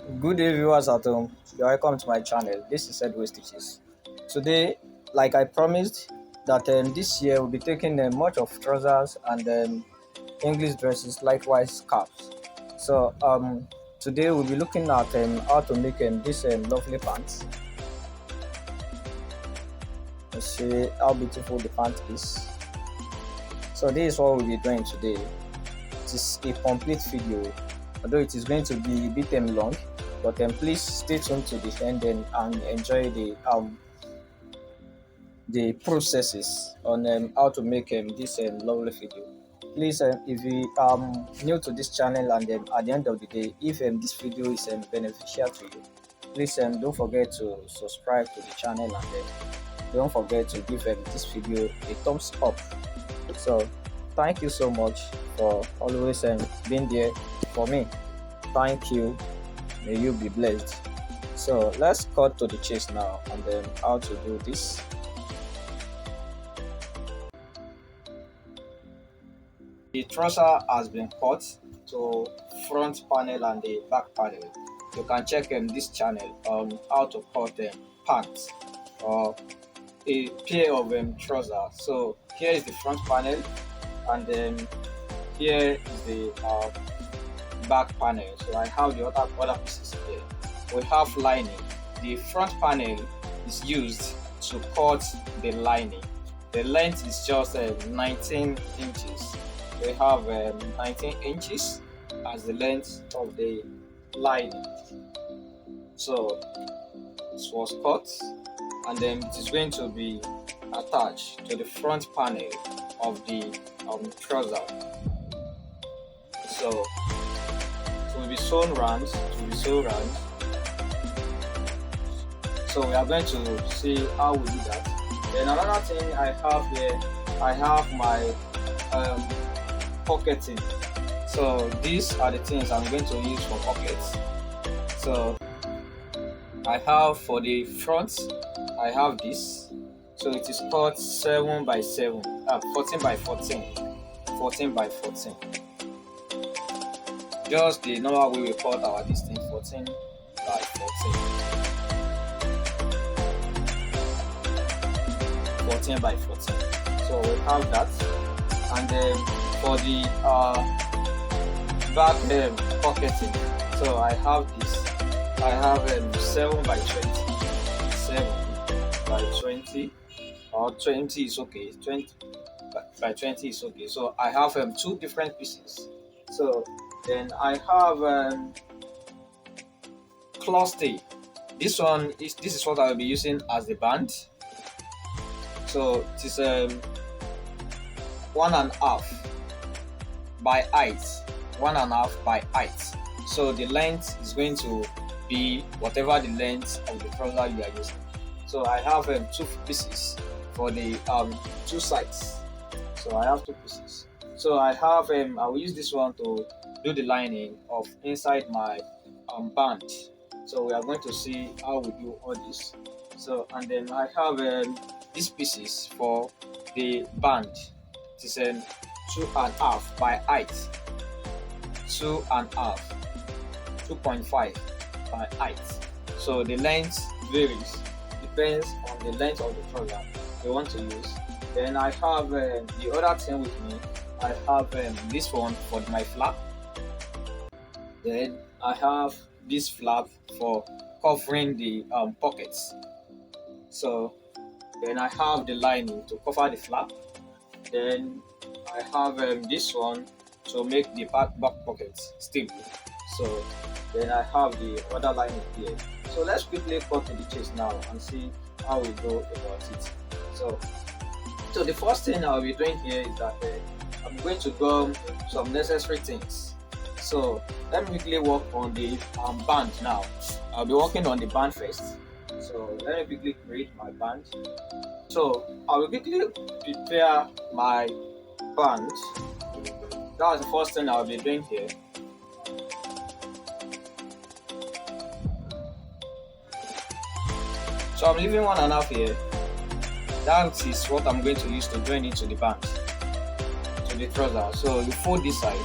Good day, viewers at home. You're welcome to my channel. This is Edward Stitches. Today, like I promised, that this year we'll be taking much of trousers and English dresses, likewise caps. So today we'll be looking at how to make this lovely pants. Let's see how beautiful the pant is. So this is what we'll be doing today. It is a complete video, although it is going to be a bit long, but please stay tuned to the end and enjoy the processes on how to make this lovely video. Please, if you new to this channel and at the end of the day, if this video is beneficial to you, please don't forget to subscribe to the channel and don't forget to give this video a thumbs up. So thank you so much for always being there for me. Thank you. May you be blessed. So let's cut to the chase now and then how to do this. The trouser has been cut to front panel and the back panel. You can check this channel on how to cut pants or a pair of trousers. So here is the front panel, and then here is the back panel. So I have the other pieces here. We have lining. The front panel is used to cut the lining. The length is just 19 inches. We have 19 inches as the length of the lining. So this was cut, and then it is going to be attached to the front panel of the trouser. So it will be sewn round. So we are going to see how we do that. Then another thing I have here, I have my pocketing. So these are the things I'm going to use for pockets. So I have for the front, I have this. So it is cut 7 by 7, 14 by 14, 14 by 14. Just the normal way we cut our distance, 14 by 14. 14 by 14. So we have that, and then for the back pocketing, so I have this. I have 7 by 20, 7 by 20, or 20 is okay. 20 by 20 is okay. So I have two different pieces. So then I have cluster. This is what I will be using as the band. So it is 1.5 by height, 1.5 by height. So the length is going to be whatever the length of the trouser you are using. So I have two pieces for the two sides. So I have two pieces. So I have I will use this one to do the lining of inside my band. So we are going to see how we do all this. So and then I have these pieces for the band. It is 2.5 by height, 2.5, 2.5 by height. So the length varies, depends on the length of the trouser you want to use. Then I have the other thing with me. I have this one for my flap. Then I have this flap for covering the pockets. So then I have the lining to cover the flap. Then I have this one to make the back pockets stable. So then I have the other lining here. So let's quickly cut to the chase now and see how we go about it. So the first thing I'll be doing here is that I'm going to go some necessary things. So let me quickly work on the band now. I'll be working on the band first. So let me quickly create my band. So I will quickly prepare my band. That's the first thing I'll be doing here. So I'm leaving 1.5 here. That is what I'm going to use to join into the band, to the trouser. So you fold this side.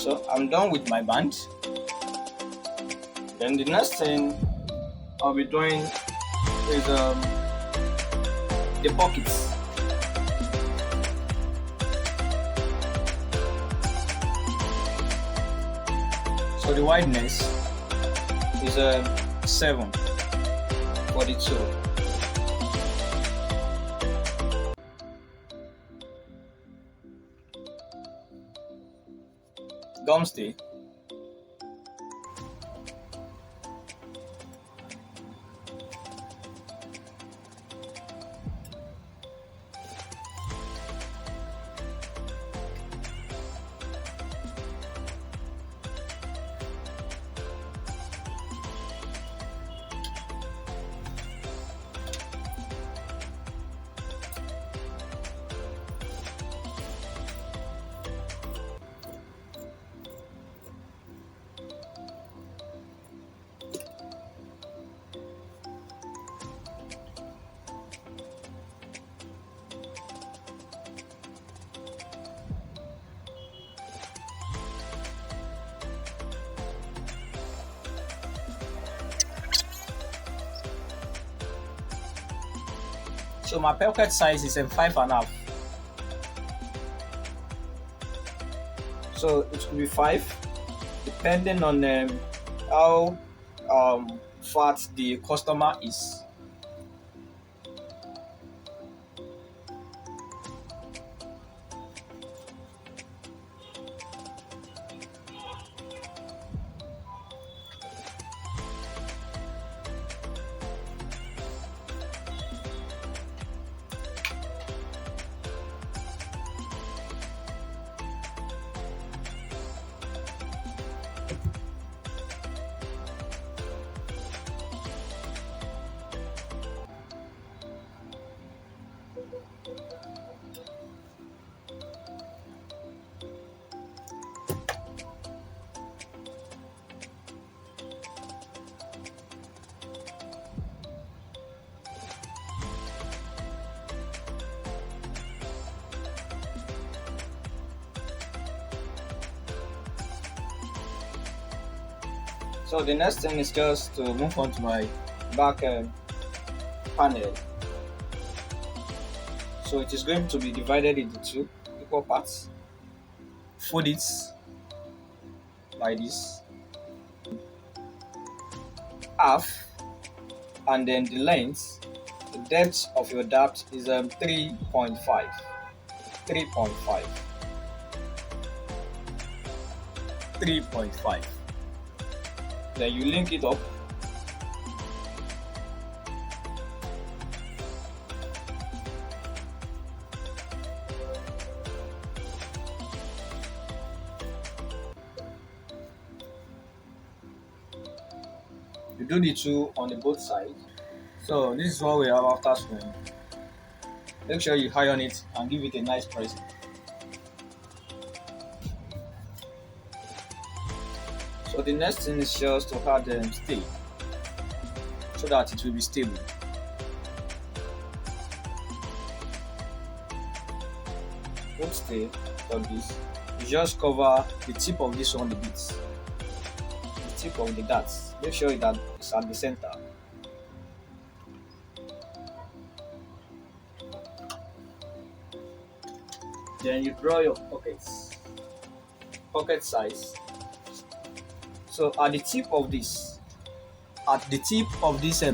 So I'm done with my band. Then the next thing I'll be doing is the pockets. So the wideness is 7 for the two. Gum stay. So my pocket size is 5.5. So it could be 5, depending on how fat the customer is. So the next thing is just to move on to my back panel. So it is going to be divided into 2 equal parts. Fold it like this, half, and then the length, the depth of your dart is 3.5. 3.5. Then you link it up. You do the 2 on the both sides. So this is what we have after sewing. Make sure you iron it and give it a nice pressing. So the next thing is just to add stay so that it will be stable. Put stay on this. You just cover the tip of this one a bit. The tip of the dart. Make sure that it's at the center. Then you draw your pockets. Pocket size. So at the tip of this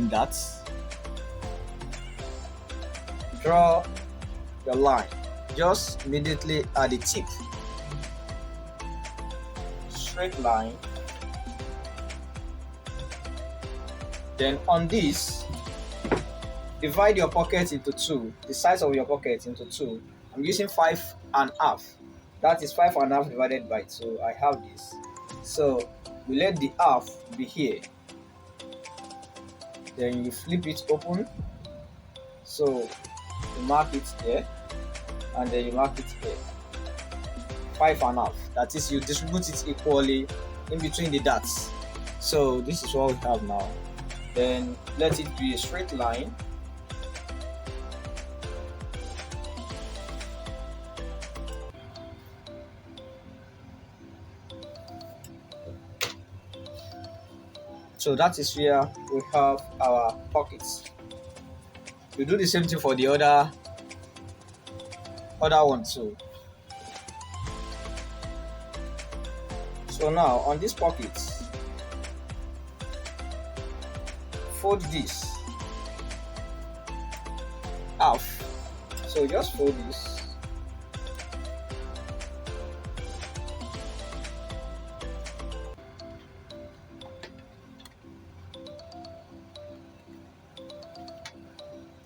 dart, draw your line just immediately at the tip. Straight line. Then on this, divide your pocket into 2, the size of your pocket into 2. I'm using 5.5. That is 5.5 divided by 2. I have this. So we let the half be here. Then you flip it open. So you mark it here, and then you mark it here. 5.5. That is, you distribute it equally in between the darts. So this is what we have now. Then let it be a straight line. So that is where we have our pockets. We do the same thing for the other one too. So now on this pocket, fold this half. So just fold this.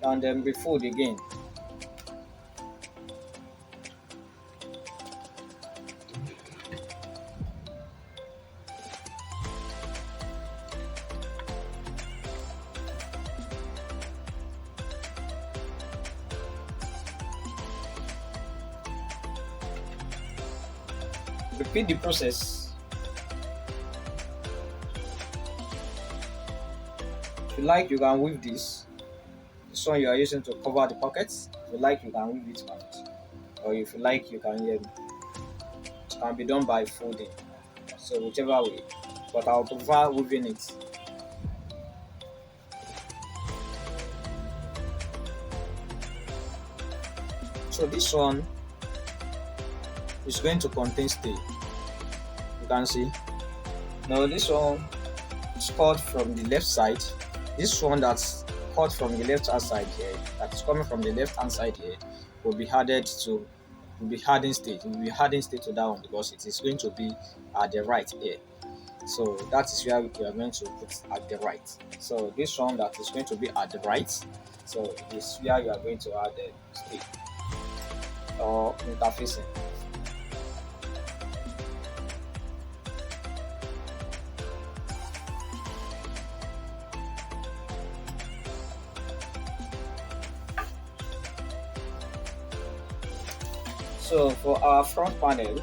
And then refold again. Repeat the process. If you like, you can weave this. This one you are using to cover the pockets. If you like, you can weave it out. Or if you like, you can it can be done by folding. So whichever way. But I'll prefer weaving it. So this one is going to contain stay. You can see. Now this one is cut from the left side. This one that's cut from the left hand side here, that is coming from the left hand side here, will be adding state. It will be adding state to that one because it is going to be at the right here. So that is where we are going to put at the right. So this one that is going to be at the right. So it is where you are going to add the state or interfacing. So for our front panel,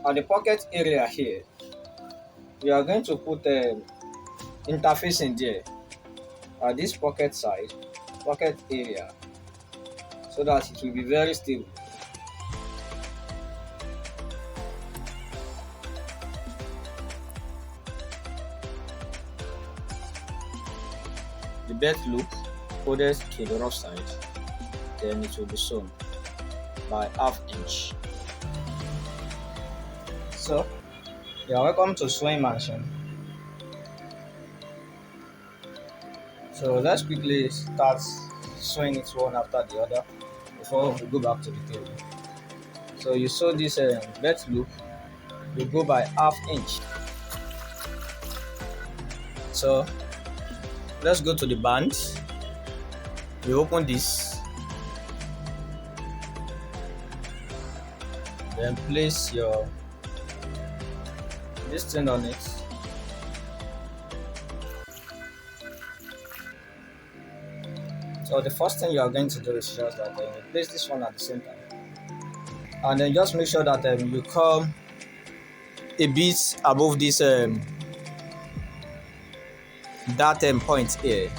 at the pocket area here, we are going to put interfacing there at this pocket side, pocket area, so that it will be very stable. The belt loop folded to the rough side, then it will be sewn by ½ inch. So you are welcome to sewing machine. So let's quickly start sewing it one after the other before we go back to the table. So you sew this belt loop, you go by ½ inch. So let's go to the band. You open this, then place this thing on it. So the first thing you are going to do is just that you place this one at the center, and then just make sure that you come a bit above this point here.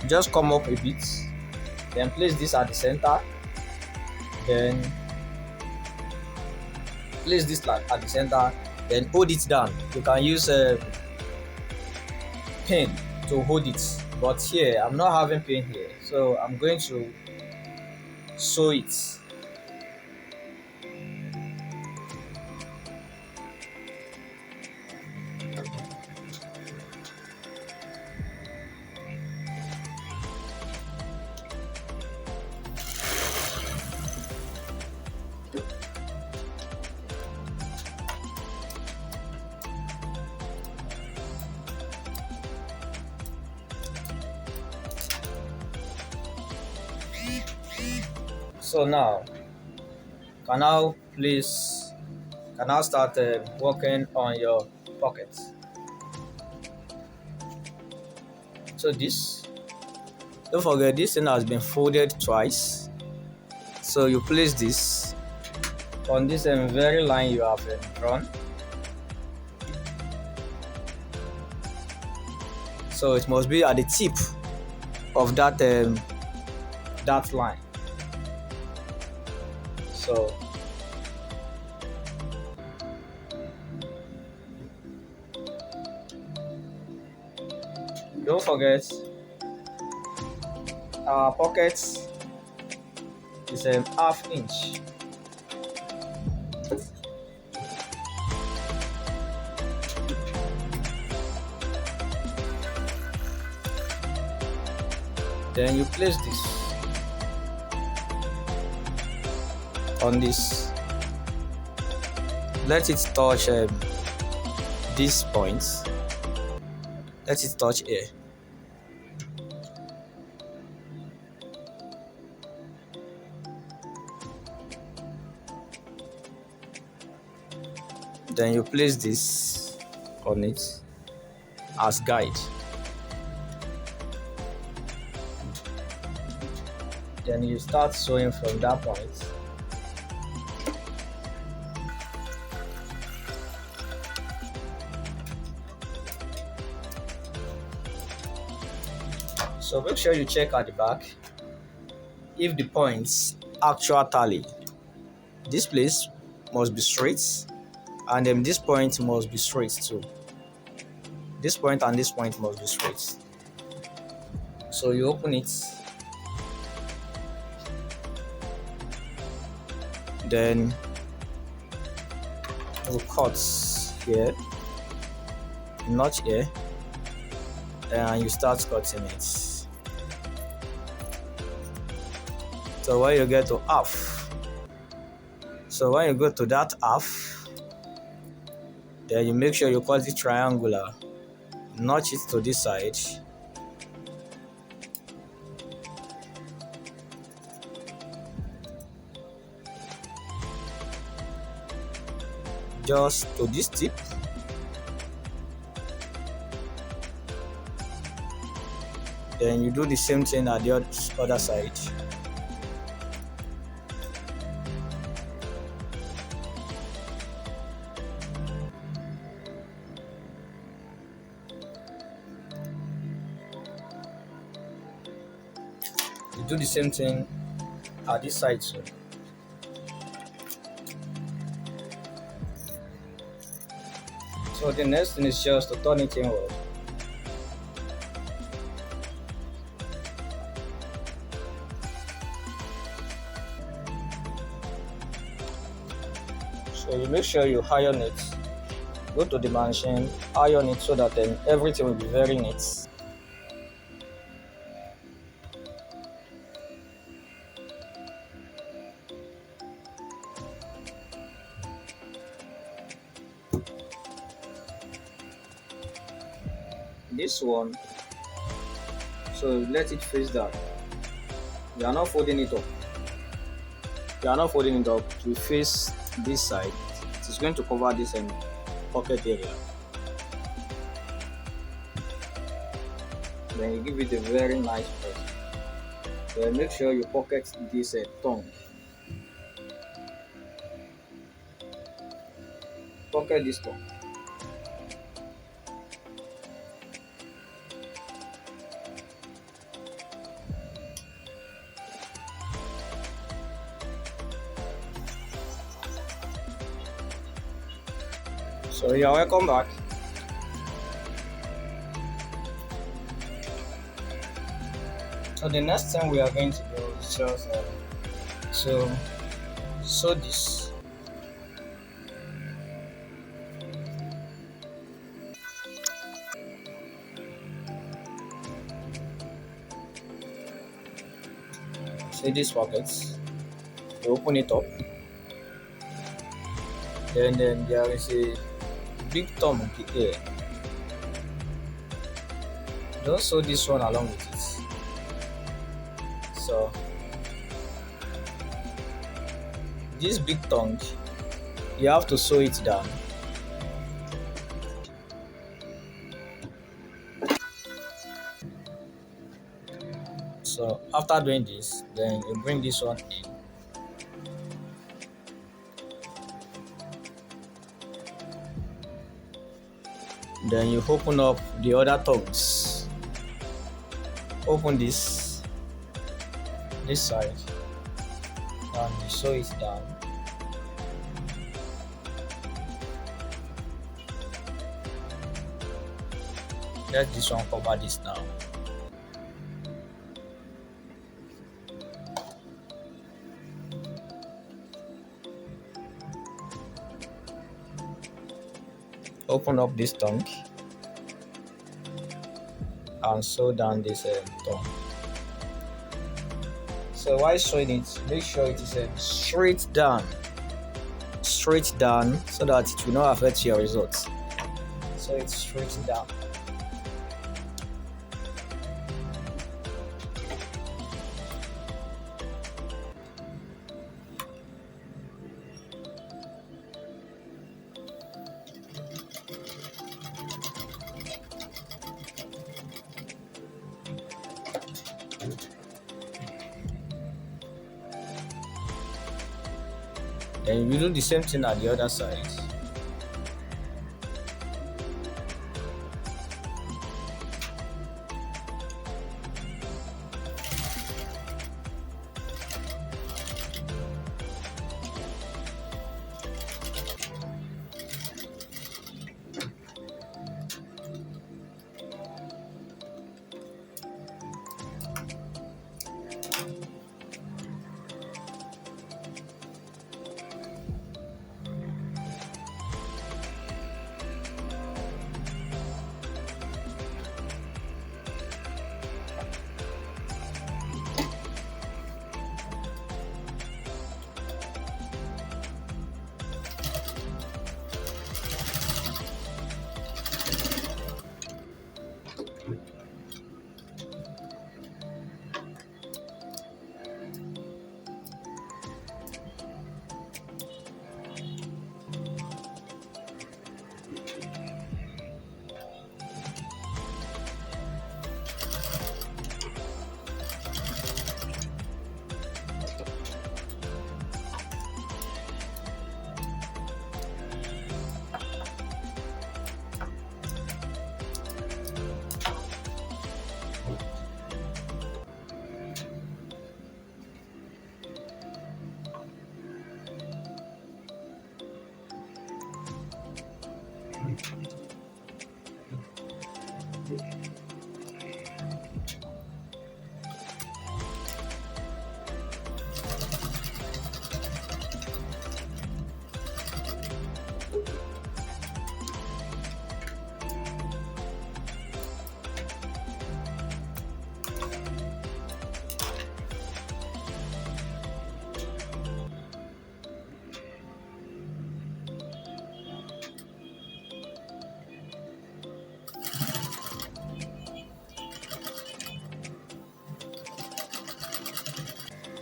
Just come up a bit, then place this at the center, then place this at the center, then hold it down. You can use a pin to hold it, but here I'm not having pin here, so I'm going to sew it. So now can now start working on your pockets. So don't forget, this thing has been folded twice. So you place this on this very line you have drawn. So it must be at the tip of that line. So don't forget our pocket is a half inch. Then you place this on this. Let it touch these points. Let it touch here. Then you place this on it as guide. Then you start sewing from that point. So make sure you check at the back if the points actually tally. This place must be straight, and then this point must be straight too. This point and this point must be straight. So you open it, then you cut here, notch here, and you start cutting it. So when you get to half, so when you go to that half, then you make sure you cut it triangular, notch it to this side, just to this tip, then you do the same thing at the other side. You do the same thing at this side too. So the next thing is just to turn it inward. So you make sure you iron it. Go to the machine, iron it so that then everything will be very neat. This one, so let it face down. You are not folding it up. You are not folding it up to face this side. It is going to cover this pocket area. Then you give it a very nice press. Then make sure you pocket this tongue. Pocket this tongue. So you are welcome back. So the next thing we are going to do is just to sew this. See these pockets. You open it up. Then there is a big thumb here. Don't sew this one along with it. So this big tongue, you have to sew it down. So after doing this, then you bring this one in. Then you open up the other tongues. Open this side and you sew it down. Let this one cover this now. Open up this tongue and sew down this tongue. So while sewing it, make sure it is straight down, so that it will not affect your results. So it's straight down. Then you do the same thing at the other side.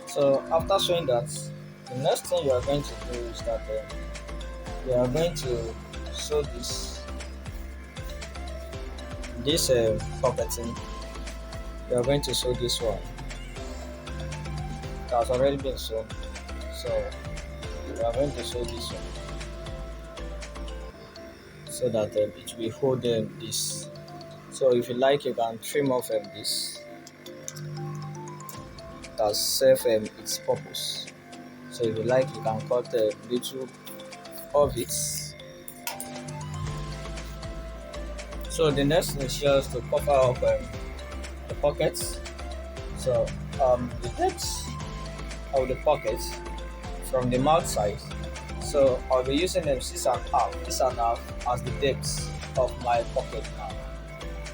So after sewing that, the next thing you are going to do is that you are going to sew this pocketing. You are going to sew this one. It has already been sewn. So you are going to sew this one so that it will hold this. So if you like, you can trim off this. That serve its purpose. So if you like, you can cut a little of it. So the next thing is just to cover up the pockets. So the depth of the pockets from the mouth side. So I'll be using 6.5. 6.5 as the depth of my pocket now.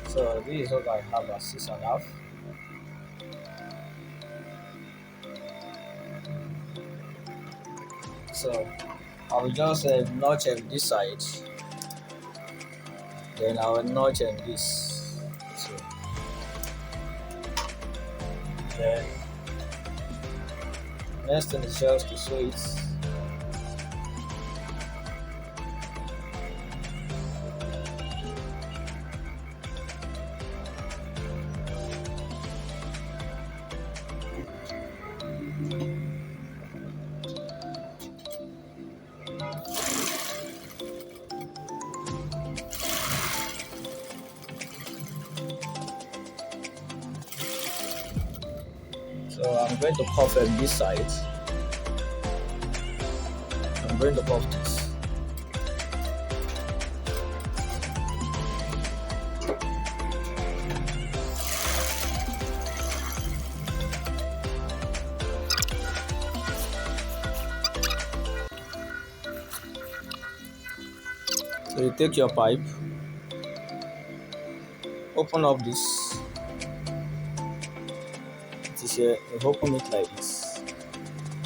So this is what I have as 6.5. So I will just notch this side, then I will notch this. So then next thing is just to sew it. So I'm going to puff this side. I'm going to puff this. So you take your pipe, open up this. It is here. You open it like this.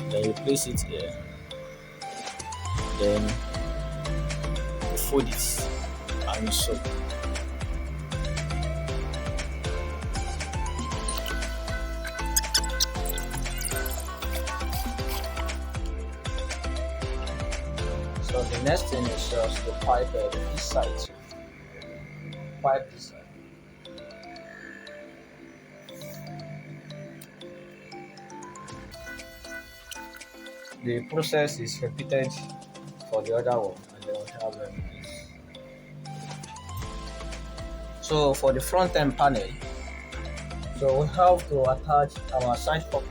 Then you place it here. Then you fold it and you sew. So the next thing is just to pipe this side too. Pipe this side. The process is repeated for the other one, and then we have this. So for the front end panel, so we have to attach our side pockets.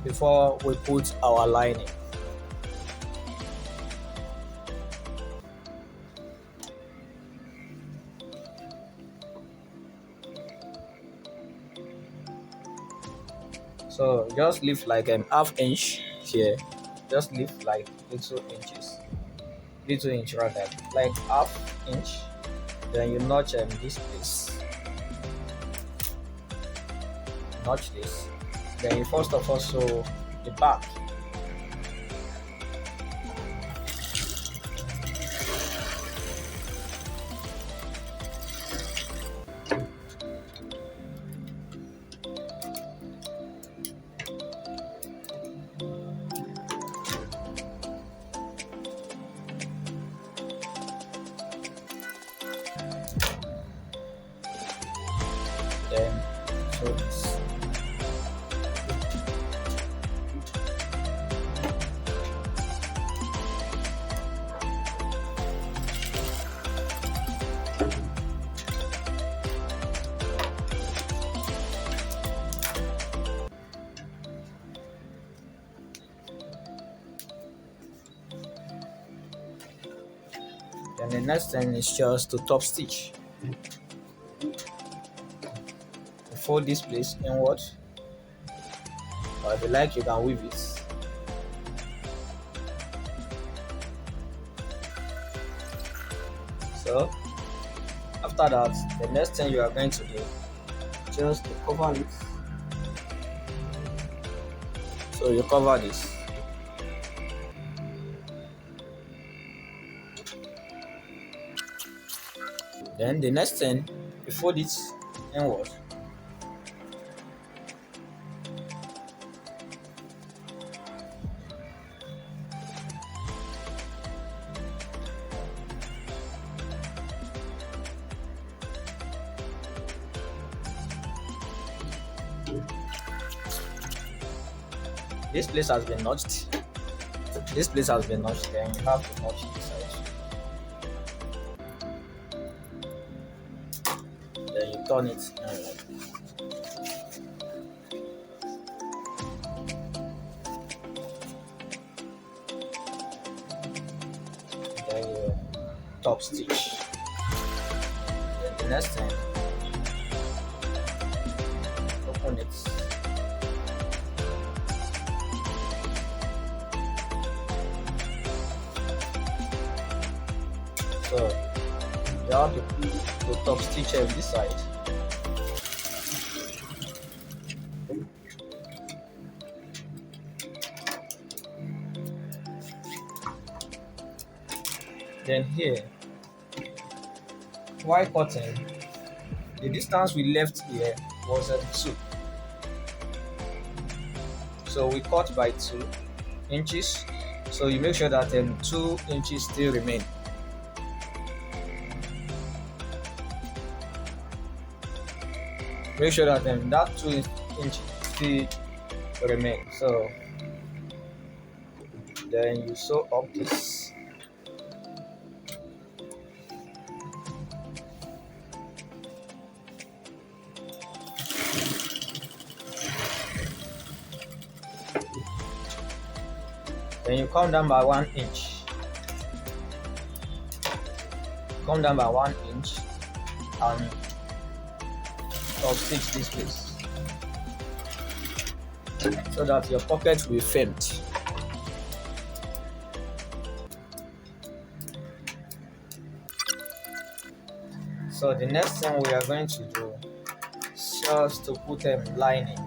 Before we put our lining. So just leave like half inch here. Just leave like little inch rather, like half inch. Then you notch this place. Notch this. Then you first of all sew the back. Then sew this. Then the next thing is just to top stitch. Fold this place inward, or if you like you can weave it. So after that, the next thing you are going to do, just to cover it. So you cover this. Then the next thing, you fold it inward. This place has been notched. This place has been notched, then you have to notch this side. Then you turn it inward. Then you top stitch. Then the next thing, open it. So you have to top stitch this side. Then here, while cutting, the distance we left here was 2. So we cut by 2 inches. So you make sure that 2 inches still remain. Make sure that that 2 inches still remain. So then you sew up this. Then you come down by 1 inch. Come down by 1 inch and top stitch this place. so that your pocket will be firmed. So the next thing we are going to do is just to put lining.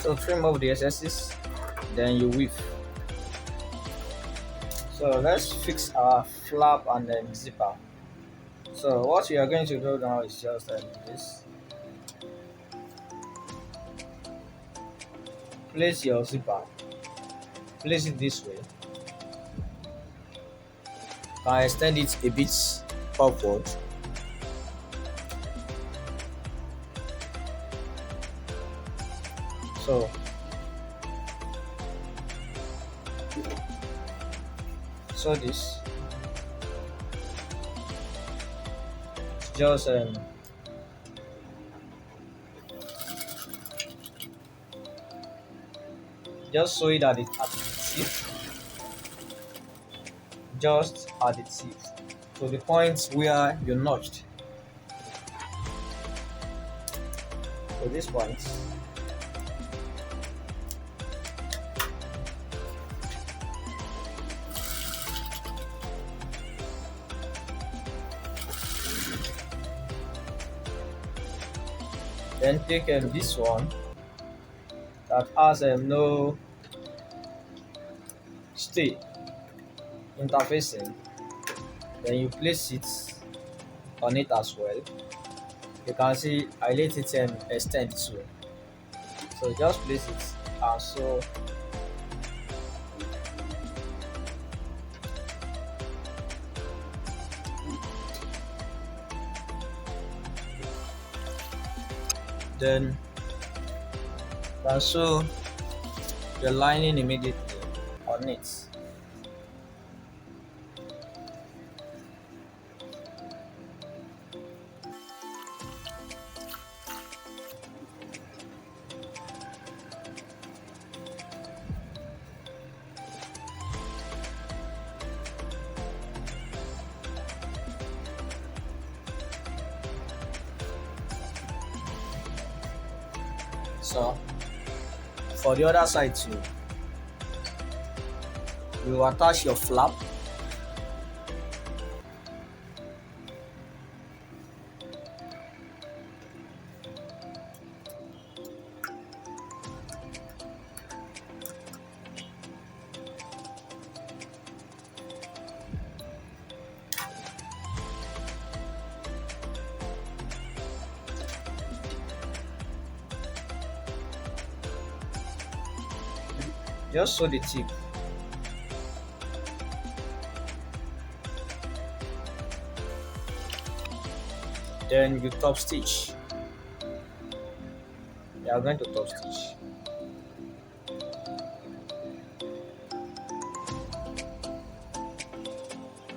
So trim off the excesses, then you weave. So let's fix our flap and then zipper. So what we are going to do now is just this. Place your zipper. Place it this way. Can extend it a bit upward. So this just sew it at the tip, just at the tip, to the point where you notched. So this point. Then take this one that has no stay interfacing. Then you place it on it as well. You can see I let it extend too. So just place it and so then can sew the lining immediately on it. So for the other side too, you attach your flap. Just sew the tip. Then you top stitch. You are going to top stitch.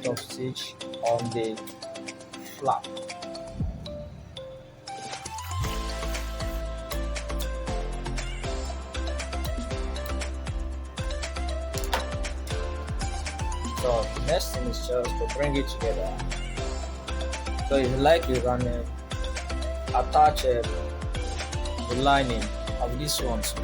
Top stitch on the flap. So next thing is just to bring it together. So if you like, you can attach the lining of this one too.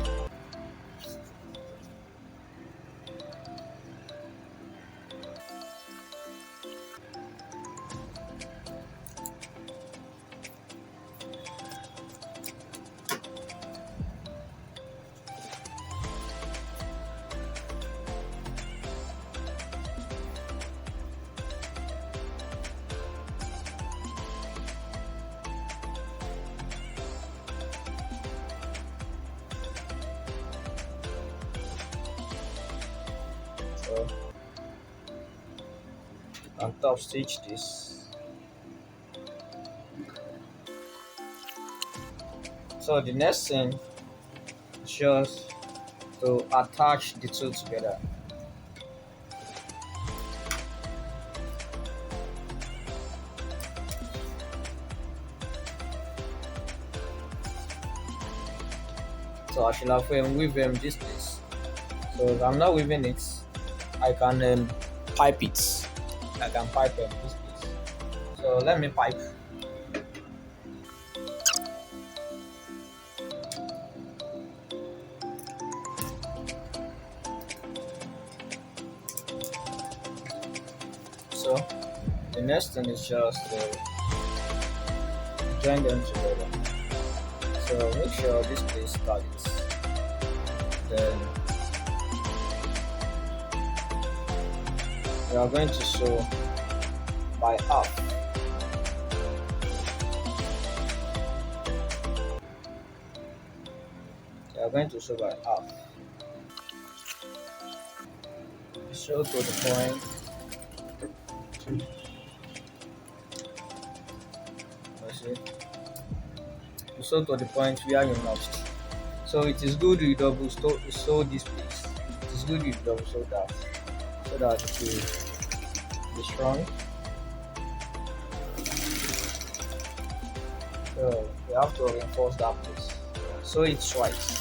So and top stitch this. So the next thing is just to attach the two together. So I should have weave this place. So if I'm not weaving it, I can pipe it. I can pipe this place. So let me pipe. So the next thing is just join them together. So make sure this place starts. Then we are going to sew by half. We are going to sew by half. Sew to the point. You sew to the point where you notched. So it is good you double sew this place. It is good you double sew that so that it will be strong. So you have to reinforce that place. Sew it twice.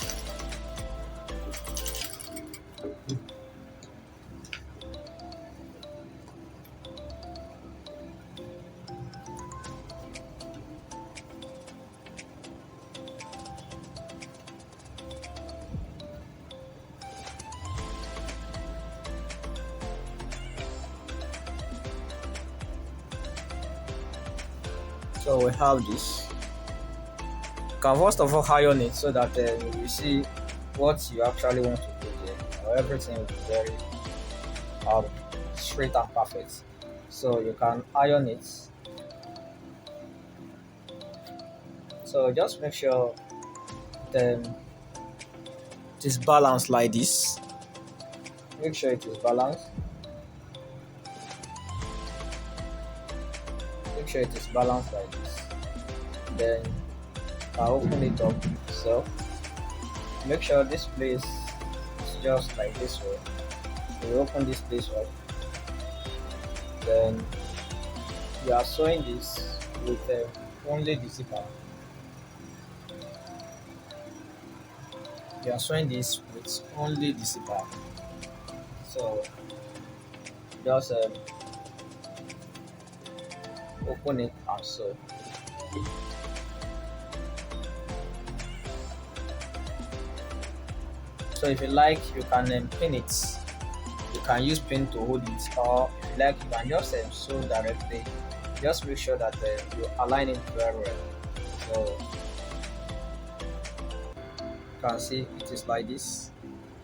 So we have this. You can first of all iron it so that you will see what you actually want to do there. Or everything will be very straight and perfect. So you can iron it. So just make sure it is balanced like this. Make sure it is balanced. Make sure it is balanced like this. Then I open it up. So make sure this place is just like this way. We open this place up. Then we are sewing this with only the zipper. We are sewing this with only the zipper. So just open it and sew. So if you like, you can pin it. You can use pin to hold it, or if you like, you can just sew directly. Just make sure that you align it very well. So you can see it is like this.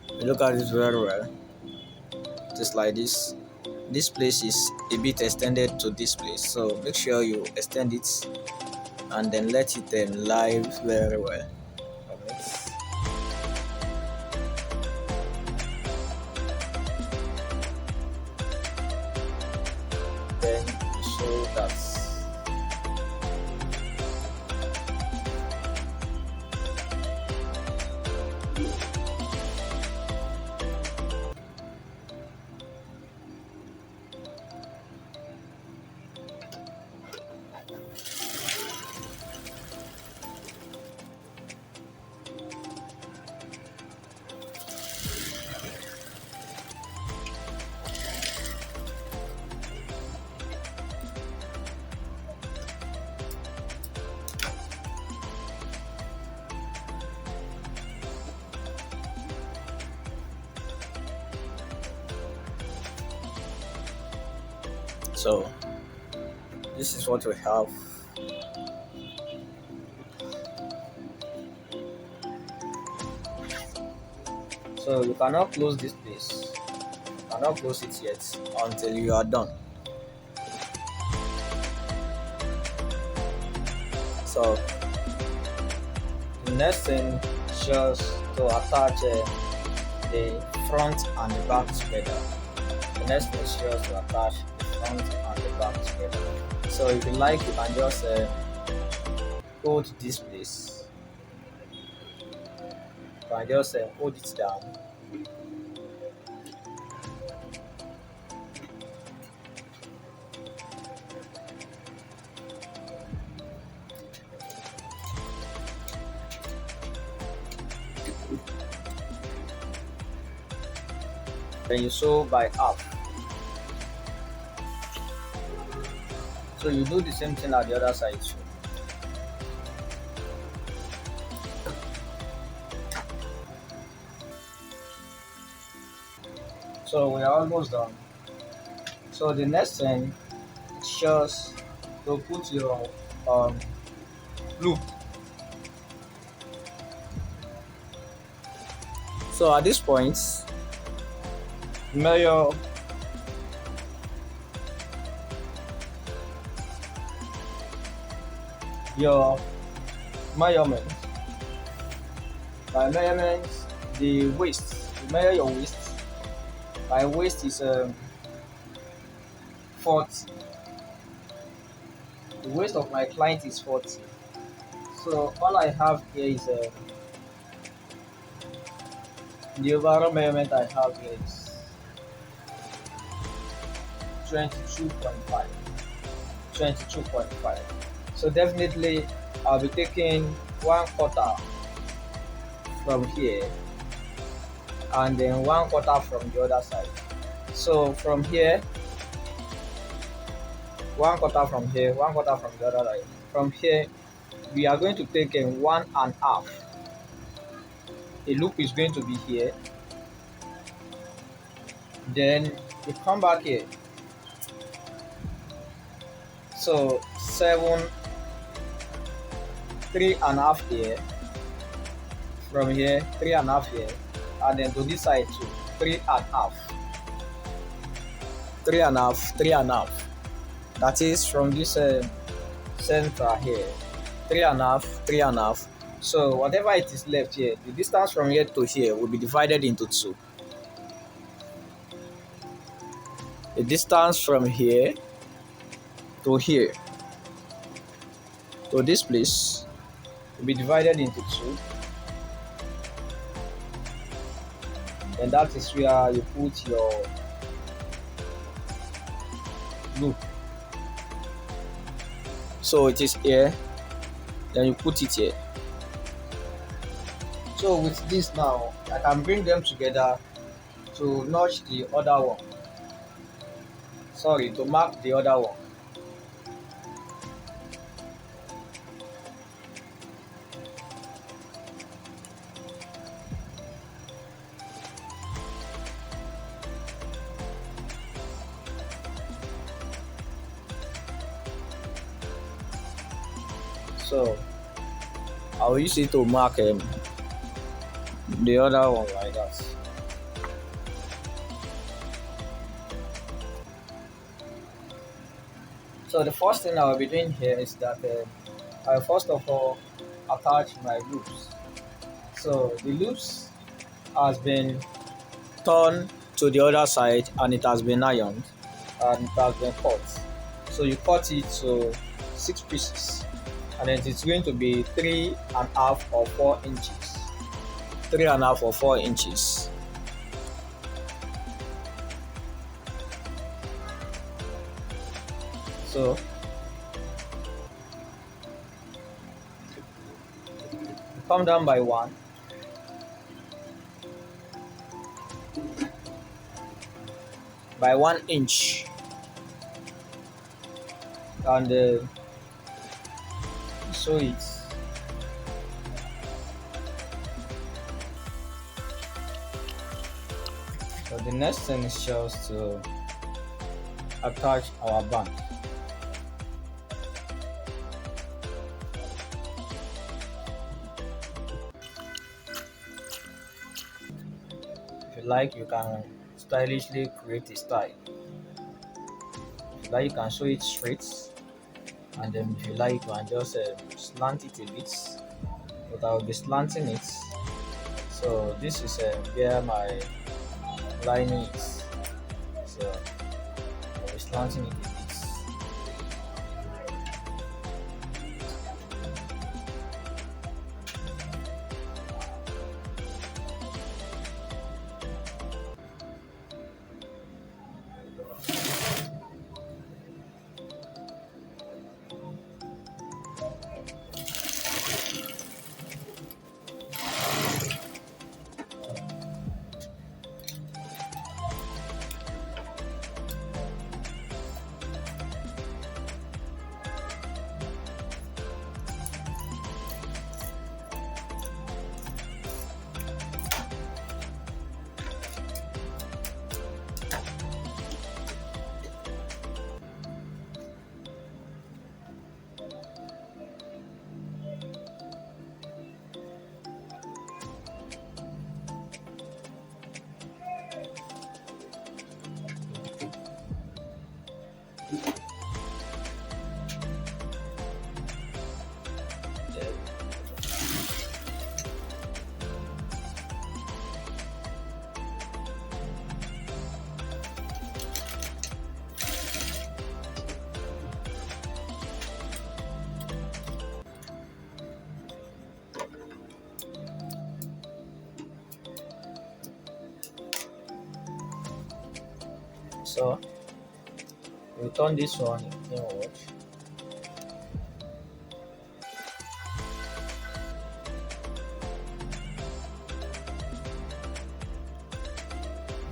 You look at it very well. It is like this. This place is a bit extended to this place, so make sure you extend it and then let it lie very well. Then you sew that. So this is what we have. So you cannot close this place. You cannot close it yet until you are done. So the next thing is just to attach the front and the back together. The next thing is just to attach the front and the back together. So if you like, you can just hold this place. You can just hold it down. then you sew by half. So you do the same thing at the other side too. So we are almost done. So the next thing is just to put your um, loop. So at this point, measure your measurement. By measurements, the waist. You measure your waist. My waist is 40. The waist of my client is 40. So all I have here is the overall measurement I have here is 22.5. 22.5. So definitely I'll be taking 1/4 from here and then 1/4 from the other side. So from here, 1/4 from here, 1/4 from the other side. From here, we are going to take in 1.5. A loop is going to be here. Then you come back here. So 7, 3.5 here. From here, 3.5 here, and then to this side too, 3.5. 3.5, 3.5. That is from this center here, 3.5, 3.5. So whatever it is left here, the distance from here to here will be divided into 2. The distance from here to here, to this place, will be divided into 2. And that is where you put your loop. So it is here, then you put it here. So with this now, I can bring them together to notch the other one. Sorry, to mark the other one. So I will use it to mark the other one like that. So the first thing I will be doing here is that I will first of all attach my loops. So the loops has been turned to the other side and it has been ironed and it has been cut. So you cut it to 6 pieces and then it's going to be 3.5 or 4 inches. 3.5 or 4 inches. So come down by 1. By 1 inch. And sew it. So the next thing is just to attach our band. If you like, you can stylishly create a style. If you like, you can sew it straight, and then if you like, you can just slant it a bit. But I will be slanting it. So this is where my lining is. So I will be slanting it a bit. So we turn this one inward.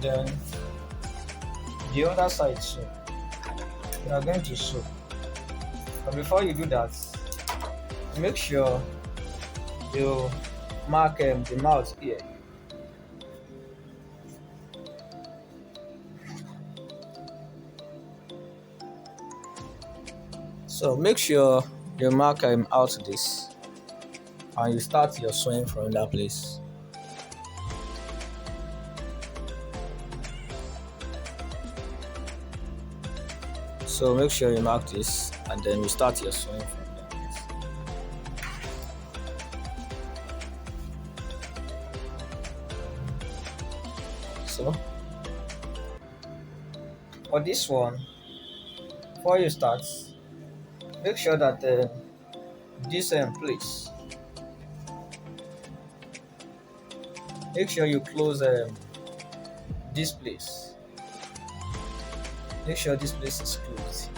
Then the other side too. We are going to sew. But before you do that, make sure you mark the mouth here. So make sure you mark out this and you start your sewing from that place. So make sure you mark this and then you start your sewing from that place. So for this one, before you start, make sure that this place, make sure you close this place. Make sure this place is closed.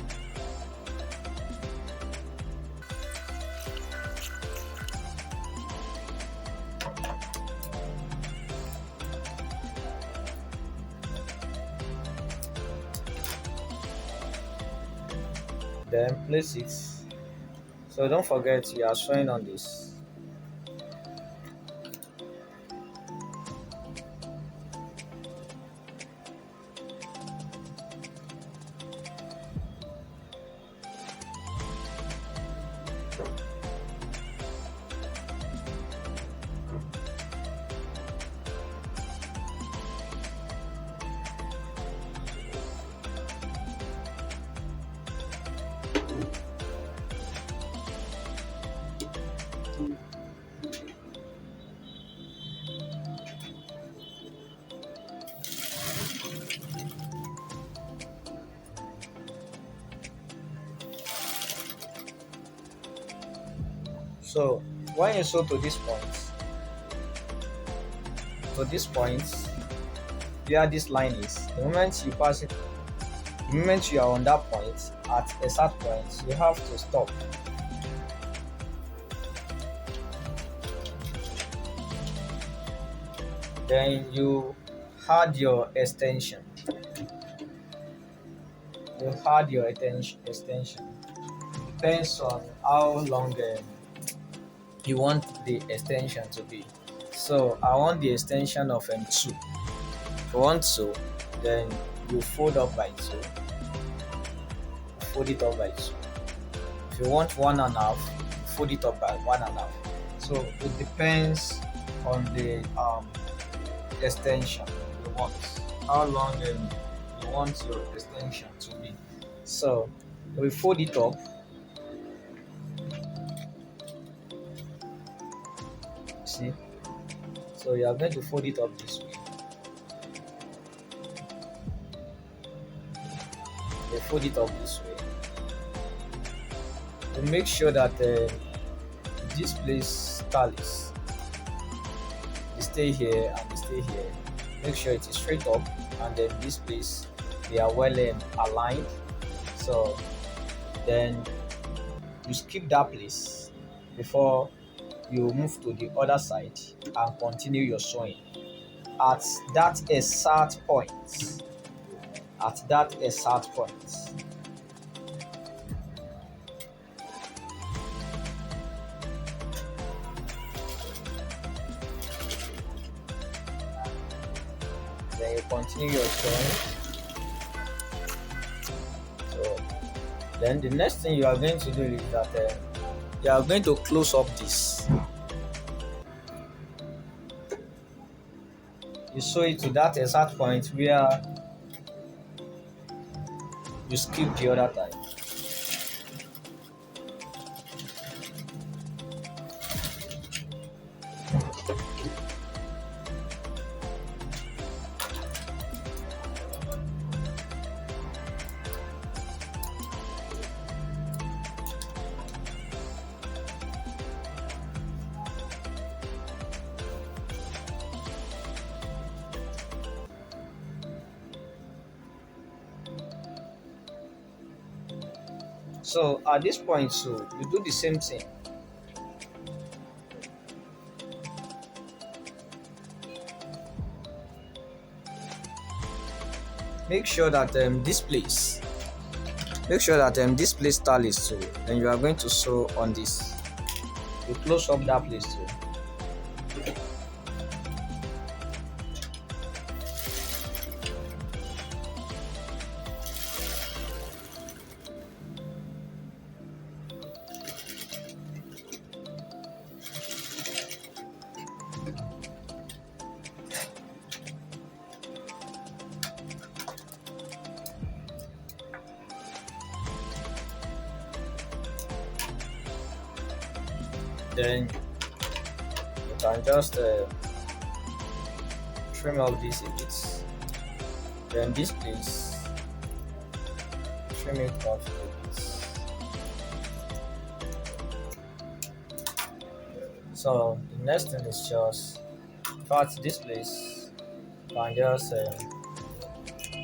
Then place it. So don't forget you are sewing on this. So when you sew to this point where this line is, the moment you pass it, the moment you are on that point, at a certain point, you have to stop. Then you add your extension. Extension. Depends on how long you want the extension to be. So I want the extension of 2. If you want 2, then you fold up by 2. Fold it up by 2. If you want 1.5, fold it up by 1.5. So it depends on the extension you want. How long you want your extension to be. So we fold it up. See? So you are going to fold it up this way. You fold it up this way. You make sure that this place tallies. You stay here and you stay here. Make sure it is straight up, and then this place they are well aligned. So then you skip that place before you move to the other side and continue your sewing at that exact point. Then you continue your sewing. So then the next thing you are going to do is that you are going to close up this. You sew it to that exact point where you skip the other time. So at this point, so you do the same thing. Make sure that this place style is so. Then you are going to sew on this. You close up that place too. Then you can just trim out this a bit. Then this place, trim it off a bit. So the next thing is just cut this place and just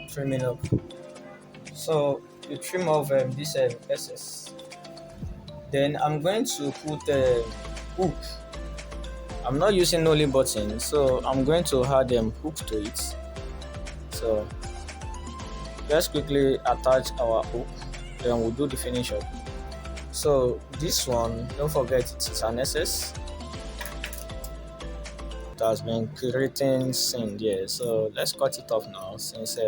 trim it up. So you trim off this excess. Then I'm going to put a hook. I'm not using only button, so I'm going to add hook to it. So let's quickly attach our hook, then we'll do the finish up. So this one, don't forget it's an SS. It has been creating seam there, so let's cut it off now since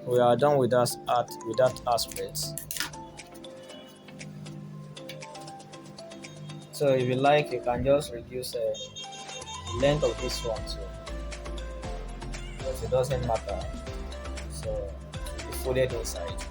we are done with that aspect. So if you like, you can just reduce the length of this one too, because it doesn't matter. So it will be folded inside.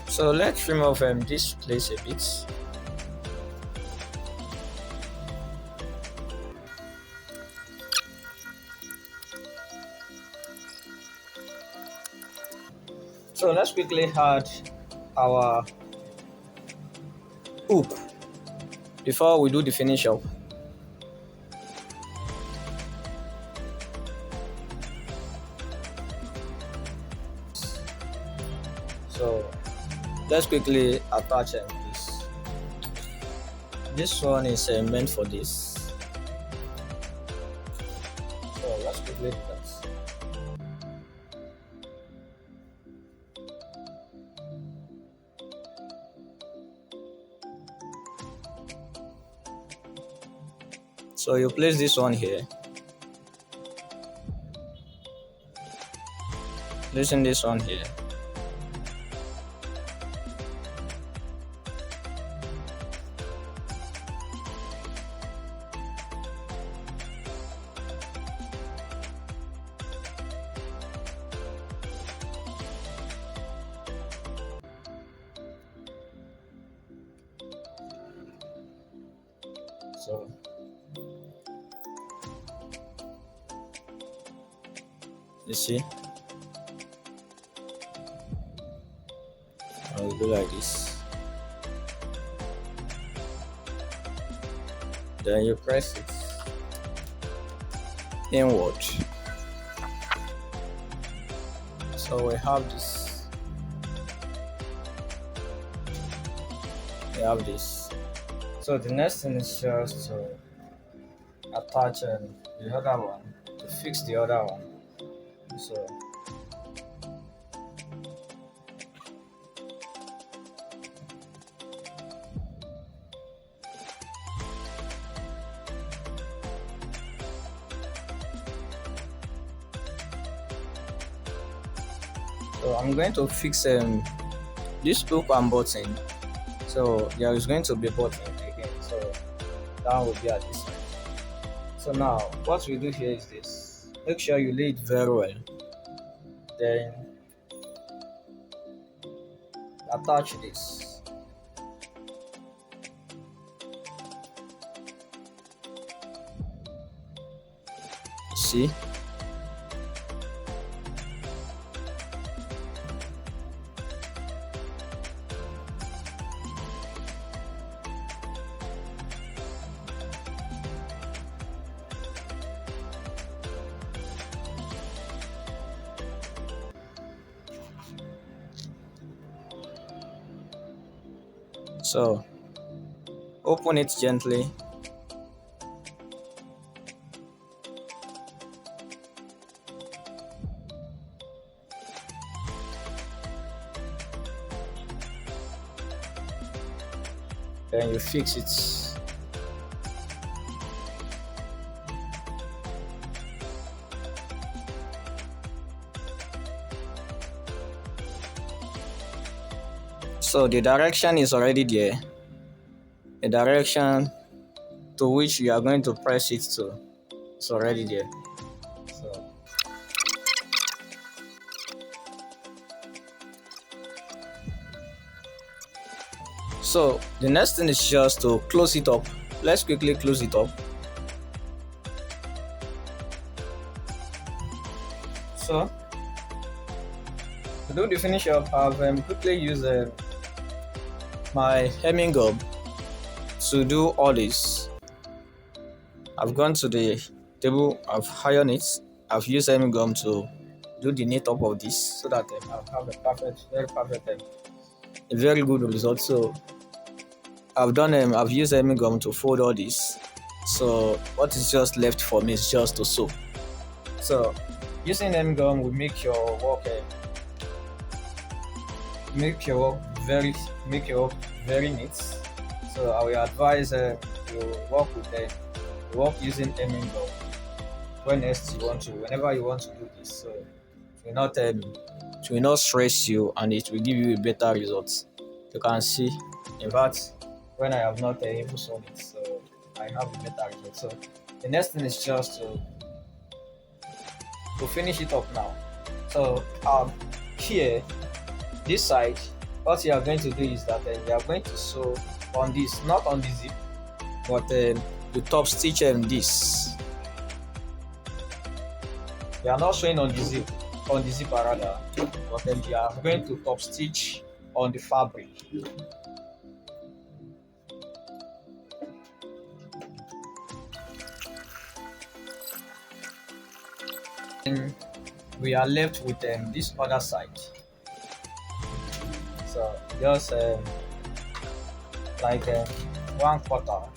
So let's trim off this place a bit. So let's quickly add our hook before we do the finish up. So let's quickly attach this. This one is meant for this. So let's quickly do that. So you place this one here. Placing this one here. So you see, I will do like this. Then you press it inward. So we have this. We have this. So the next thing is just to attach the other one to fix the other one. So I'm going to fix this hook and button. So there is going to be a button again. So that will be at this side. So now what we do here is this. Make sure you lay it very well. Then attach this. See? So open it gently. Then you fix it. So the direction is already there. The direction to which you are going to press it to is already there. So the next thing is just to close it up. Let's quickly close it up. So to do the finish up, I've quickly used my hemming gum to do all this. I've gone to the table, I've ironed it, I've used hemming gum to do the knit up of this so that I'll have a very good result. So I've used hemming gum to fold all this. So what is just left for me is just to sew. So using hemming gum will make your work very neat. So I will advise you work using hemming gum whenever you want to do this. So it will not stress you and it will give you a better result. You can see, in fact, when I have not even sewn it, so I have a better result. So the next thing is just to finish it up now. So here, this side, what you are going to do is that you are going to sew on this, not on the zip, but the top stitch this. You are not sewing on the zipper rather, but then you are going to top stitch on the fabric. And we are left with this other side. So just like 1/4.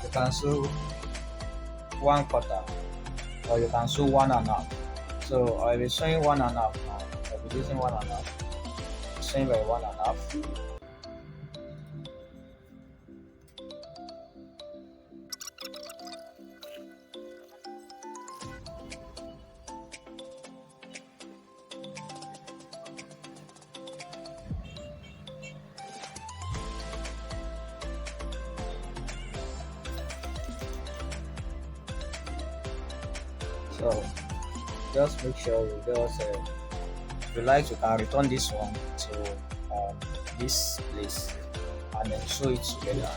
You can sew 1/4, or you can sew 1.5. So I'll be sewing 1.5 now. I'll be using 1.5. Sewing by 1.5. So just make sure you just if you like, you can return this one to this place and then sew it together.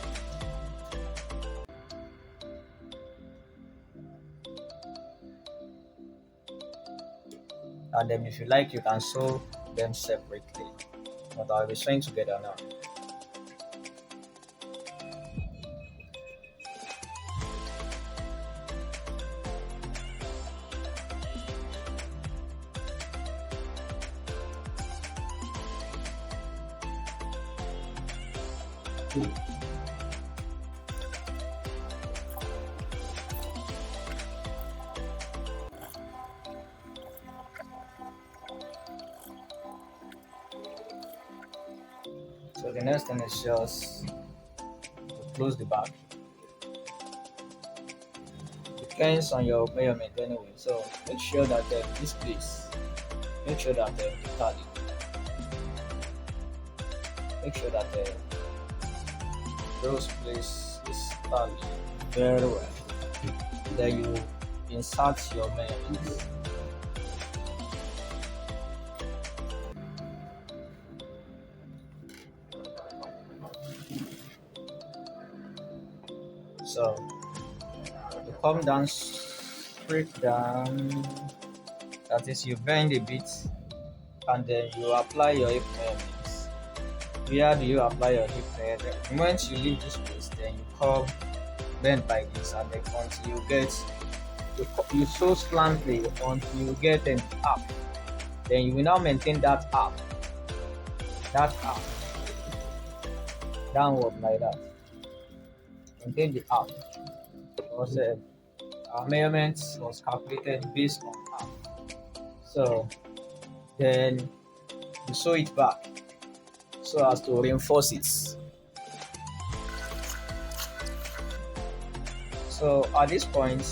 And then if you like, you can sew them separately, but I'll be sewing together now. So the next thing is just to close the back. Depends on your measurement anyway. So make sure that this place, make sure that the tally, make sure that those place is tally very well. Then you insert your measurements. So you come down straight down. That is, you bend a bit, and then you apply your hip measurements. Where do you apply your hip measurement? Once you leave this place, then you come bend like this, and then until you get you so slantly until you get an up. Then you will now maintain that up, downward like that. Maintain the up. Because our measurements was calculated based on up. So then you sew it back so as to reinforce it. So at this point,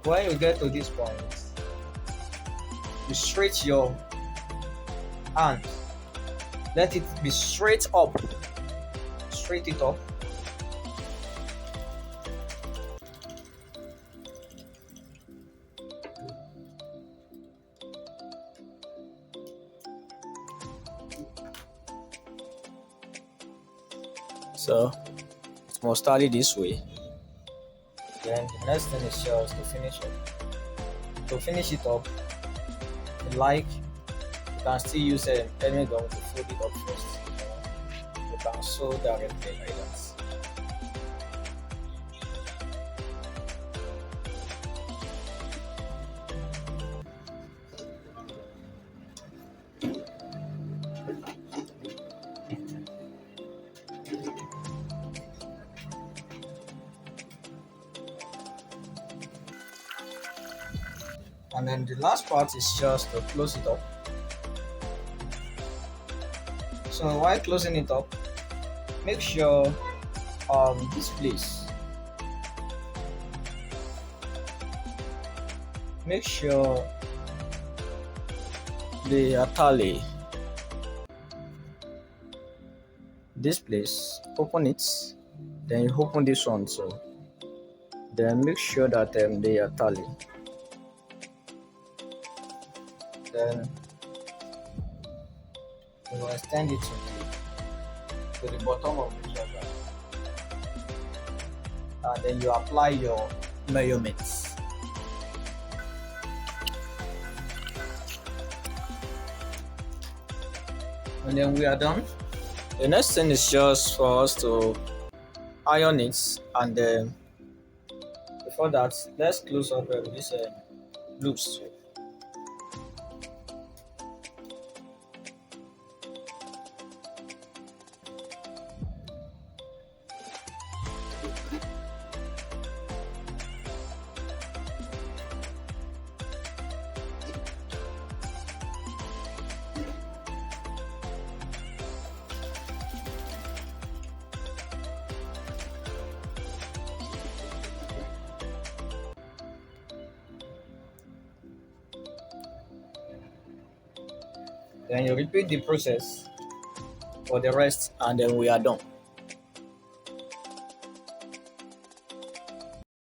when you get to this point, you stretch your hand. Let it be straight up. Straight it up. So it must study this way. Then the next thing is just to finish it. To finish it up, you can still use any gum to fold it up first. You can sew directly like that. And then the last part is just to close it up. So while closing it up, make sure this place, make sure the tally, this place, open it, then you open this one too. Then make sure that they are tally. Then you will extend it to the bottom of the shoulder, and then you apply your measurements. And then we are done. The next thing is just for us to iron it, and then before that, let's close up this loops. Then you repeat the process for the rest, and then we are done.